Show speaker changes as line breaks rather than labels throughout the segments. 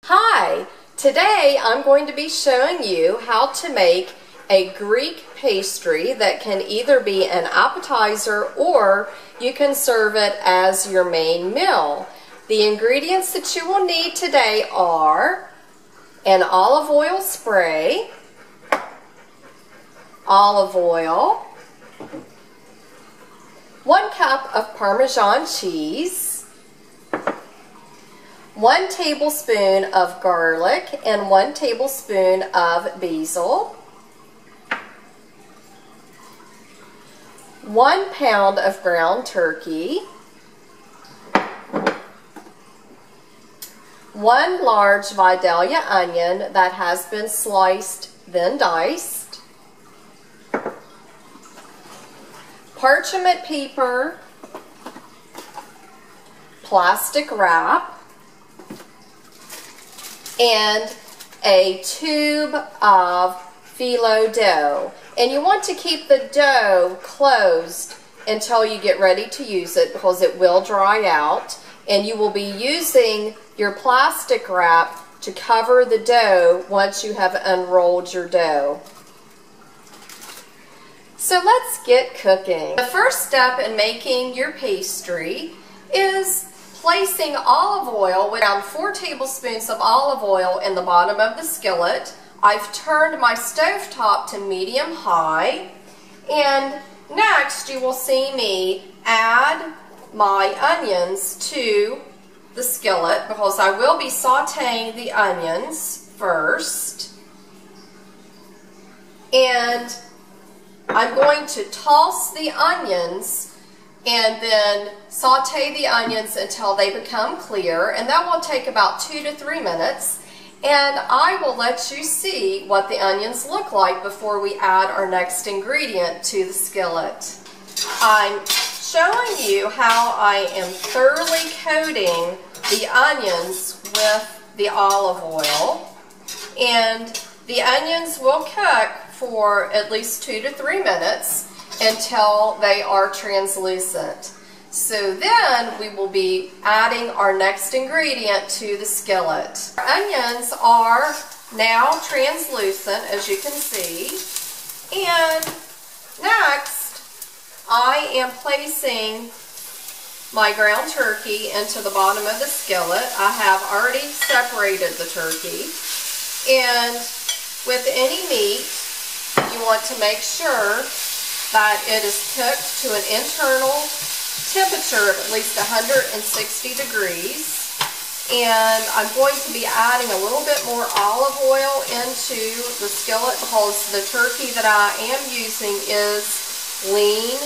Hi, today I'm going to be showing you how to make a Greek pastry that can either be an appetizer or you can serve it as your main meal. The ingredients that you will need today are an olive oil spray, olive oil, 1 cup of Parmesan cheese, 1 tablespoon of garlic and 1 tablespoon of basil, 1 pound of ground turkey, 1 large Vidalia onion that has been sliced then diced, parchment paper, plastic wrap, and a tube of phyllo dough. And you want to keep the dough closed until you get ready to use it because it will dry out. And you will be using your plastic wrap to cover the dough once you have unrolled your dough. So let's get cooking. The first step in making your pastry is placing olive oil, around 4 tablespoons of olive oil in the bottom of the skillet. I've turned my stovetop to medium-high, and next you will see me add my onions to the skillet because I will be sauteing the onions first. And I'm going to toss the onions and then saute the onions until they become clear, and that will take about 2 to 3 minutes. And I will let you see what the onions look like before we add our next ingredient to the skillet. I'm showing you how I am thoroughly coating the onions with the olive oil, and the onions will cook for at least 2 to 3 minutes until they are translucent. So then we will be adding our next ingredient to the skillet. Our onions are now translucent, as you can see. And next, I am placing my ground turkey into the bottom of the skillet. I have already separated the turkey. And with any meat, you want to make sure that it is cooked to an internal temperature of at least 160 degrees. And I'm going to be adding a little bit more olive oil into the skillet because the turkey that I am using is lean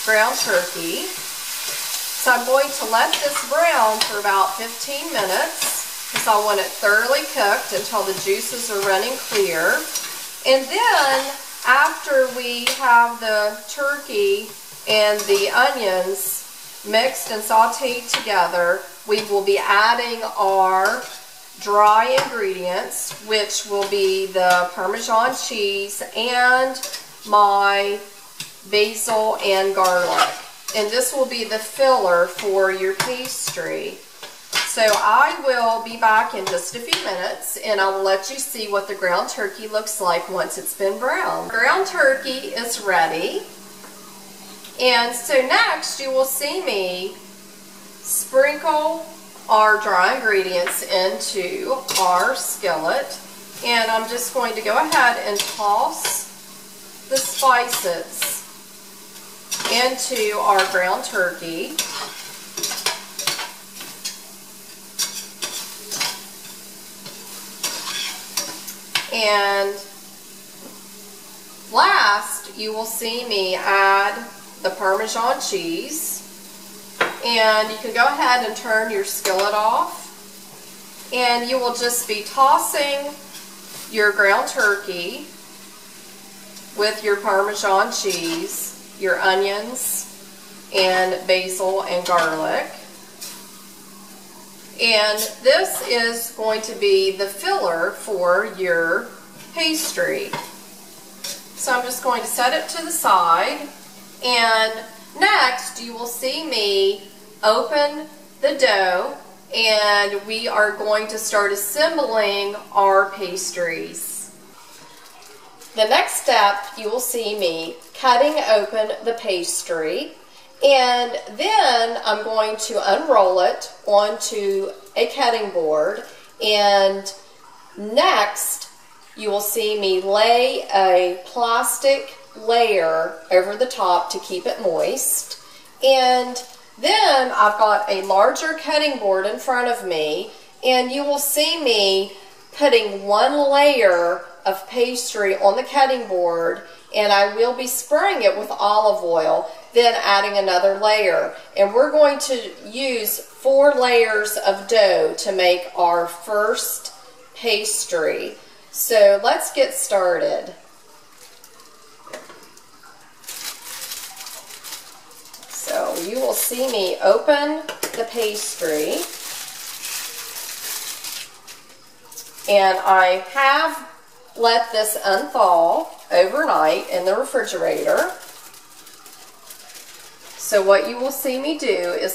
ground turkey. So I'm going to let this brown for about 15 minutes because I want it thoroughly cooked until the juices are running clear. And then after we have the turkey and the onions mixed and sauteed together, we will be adding our dry ingredients, which will be the Parmesan cheese and my basil and garlic. And this will be the filler for your pastry. So I will be back in just a few minutes and I will let you see what the ground turkey looks like once it's been browned. Ground turkey is ready. And so next you will see me sprinkle our dry ingredients into our skillet. And I'm just going to go ahead and toss the spices into our ground turkey. And last, you will see me add the Parmesan cheese. And you can go ahead and turn your skillet off. And you will just be tossing your ground turkey with your Parmesan cheese, your onions, and basil and garlic. And this is going to be the filler for your pastry. So I'm just going to set it to the side. And next you will see me open the dough and we are going to start assembling our pastries. The next step, you will see me cutting open the pastry, and then I'm going to unroll it onto a cutting board, and next you will see me lay a plastic layer over the top to keep it moist. And then I've got a larger cutting board in front of me, and you will see me putting one layer of pastry on the cutting board, and I will be spraying it with olive oil, then adding another layer. And we're going to use 4 layers of dough to make our first pastry. So let's get started. So you will see me open the pastry, and I have let this unthaw overnight in the refrigerator. So what you will see me do is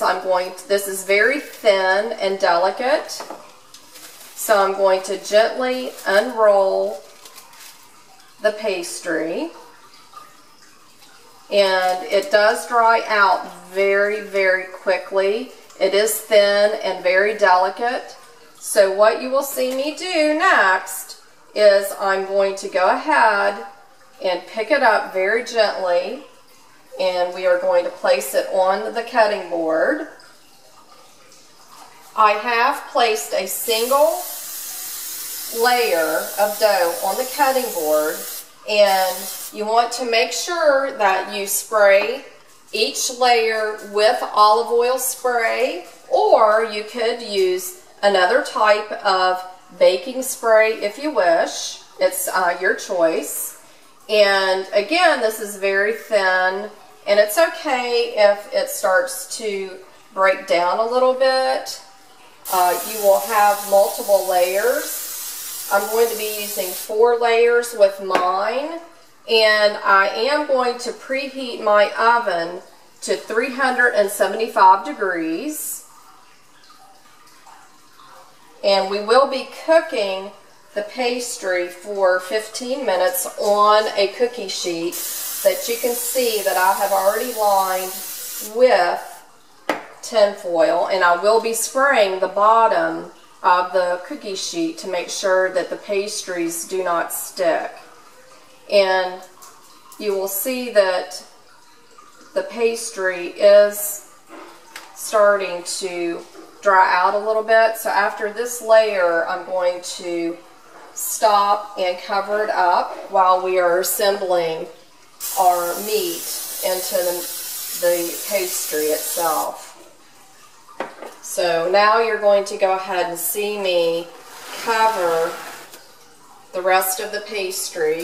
this is very thin and delicate, so I'm going to gently unroll the pastry. And it does dry out very, very quickly. It is thin and very delicate. So what you will see me do next is I'm going to go ahead and pick it up very gently, and we are going to place it on the cutting board. I have placed a single layer of dough on the cutting board, and you want to make sure that you spray each layer with olive oil spray, or you could use another type of baking spray if you wish. It's your choice. And again, this is very thin, and it's okay if it starts to break down a little bit. You will have multiple layers. I'm going to be using 4 layers with mine, and I am going to preheat my oven to 375 degrees. And we will be cooking the pastry for 15 minutes on a cookie sheet that you can see that I have already lined with tin foil, and I will be spraying the bottom of the cookie sheet to make sure that the pastries do not stick. And you will see that the pastry is starting to dry out a little bit. So after this layer, I'm going to stop and cover it up while we are assembling our meat into the pastry itself. So now you're going to go ahead and see me cover the rest of the pastry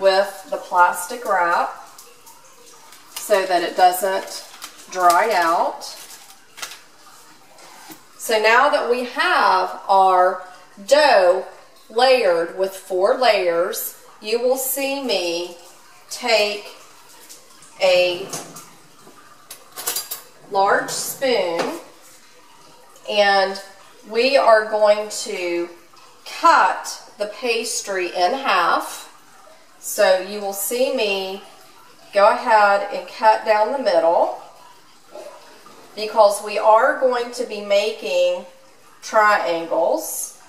with the plastic wrap so that it doesn't dry out. So now that we have our dough layered with 4 layers, you will see me take a large spoon, and we are going to cut the pastry in half. So you will see me go ahead and cut down the middle, because we are going to be making triangles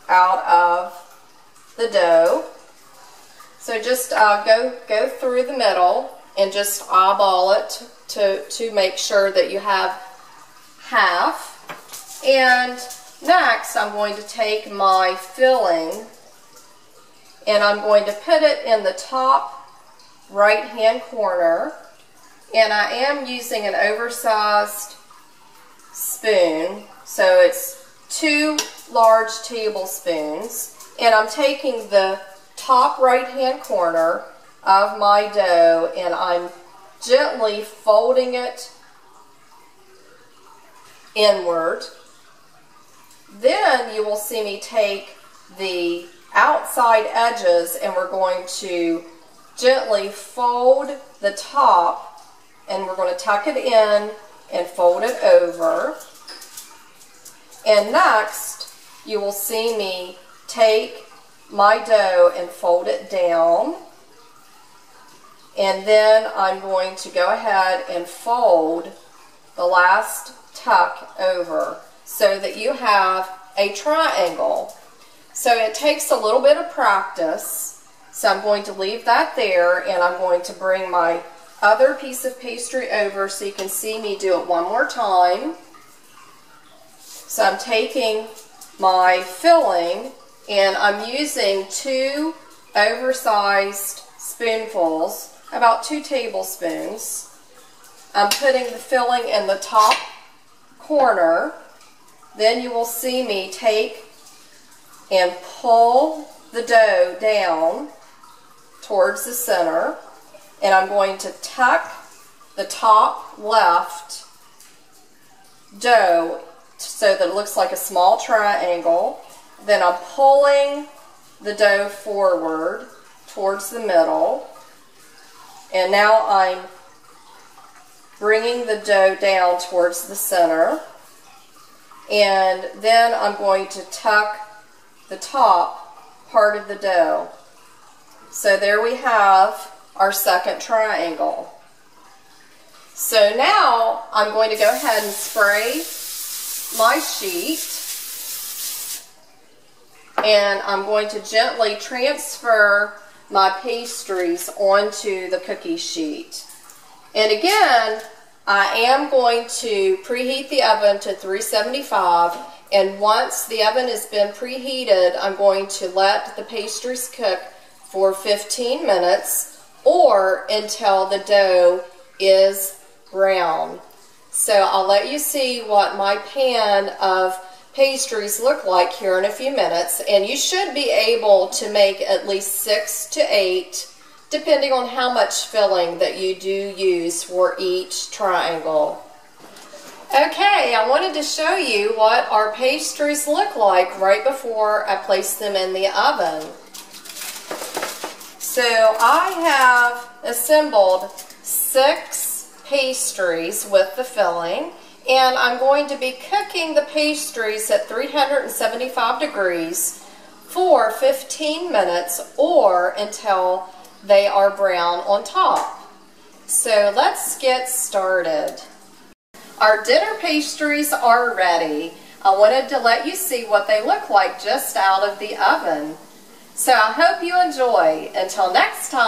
out of the dough. So just go through the middle and just eyeball it to make sure that you have half. And next I'm going to take my filling, and I'm going to put it in the top right hand corner, and I am using an oversized spoon, so it's 2 large tablespoons, and I'm taking the top right hand corner of my dough and I'm gently folding it inward. Then you will see me take the outside edges and we're going to gently fold the top, and we're going to tuck it in and fold it over. And next, you will see me take my dough and fold it down. And then I'm going to go ahead and fold the last tuck over so that you have a triangle. So it takes a little bit of practice. So I'm going to leave that there, and I'm going to bring my other piece of pastry over so you can see me do it one more time. So I'm taking my filling, and I'm using 2 oversized spoonfuls, about 2 tablespoons. I'm putting the filling in the top corner. Then you will see me take and pull the dough down towards the center, and I'm going to tuck the top left dough so that it looks like a small triangle. Then I'm pulling the dough forward towards the middle, and now I'm bringing the dough down towards the center, and then I'm going to tuck the top part of the dough. So there we have our second triangle. So now I'm going to go ahead and spray my sheet, and I'm going to gently transfer my pastries onto the cookie sheet. And again, I am going to preheat the oven to 375, and once the oven has been preheated, I'm going to let the pastries cook for 15 minutes or until the dough is brown. So I'll let you see what my pan of pastries look like here in a few minutes, and you should be able to make at least 6 to 8 depending on how much filling that you do use for each triangle. Okay, I wanted to show you what our pastries look like right before I place them in the oven. So I have assembled 6 pastries with the filling, and I'm going to be cooking the pastries at 375 degrees for 15 minutes or until they are brown on top. So let's get started. Our dinner pastries are ready. I wanted to let you see what they look like just out of the oven. So I hope you enjoy. Until next time.